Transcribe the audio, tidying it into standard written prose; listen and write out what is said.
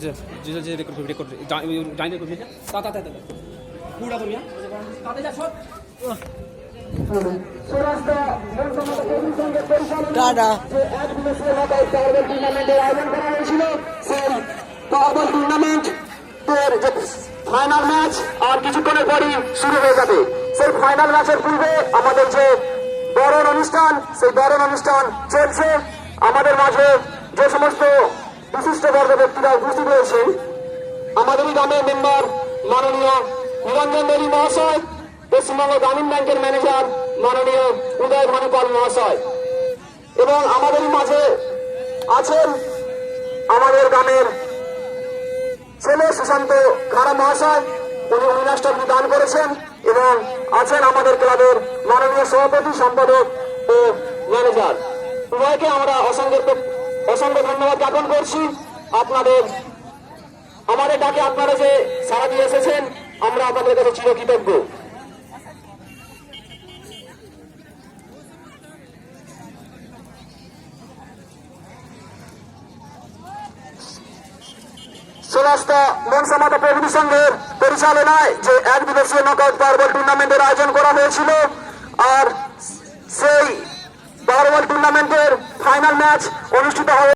যে রেকর্ড জানি রেকর্ড পুরা করিয়া তাতে যা সব টাটা টুর্নামেন্টের আয়োজন করা হয়েছিল সেই পাওয়ারবল টুর্নামেন্ট ফাইনাল ম্যাচ আর কিছুক্ষণের পরই শুরু হয়ে যাবে। সেই ফাইনাল ম্যাচের পূর্বে আমাদের যে বরণ অনুষ্ঠান, সেই বরণ অনুষ্ঠান চলছে। আমাদের মাঝে যে সমস্ত বিশিষ্ট বর্গ ব্যক্তিরা উপস্থিত রয়েছেন, আমাদেরই গ্রামের মেম্বার মাননীয় নিরঞ্জন দেবী মহাশয়, পশ্চিমবঙ্গ গ্রামীণ ব্যাংকের ম্যানেজার মাননীয় উদয় ভানুপাল মহাশয়, এবং আমাদেরই মাঝে আছেন আমাদের গ্রামের ছেলে সুশান্ত খাড়া মহাশয়, উনি 19 টাকা দান করেছেন, এবং আছেন আমাদের ক্লাবের মাননীয় সভাপতি, সম্পাদক ও ম্যানেজার। উভয়কে আমরা অসংখ্য ধন্যবাদ জ্ঞাপন করছি। আপনাদের আমাদের ডাকে আপনারা যে সাড়া দিয়ে এসেছেন, আমরা আপনাদের কাছে চিরকৃতজ্ঞ। সমস্ত মনসামাতা প্রভৃতি সংঘের পরিচালনায় যে এক দিবসীয় নকআউট পাওয়ারবল টুর্নামেন্টের আয়োজন করা হয়েছিল, আর সেই পাওয়ারবল টুর্নামেন্টের ফাইনাল ম্যাচ অনুষ্ঠিত হয়।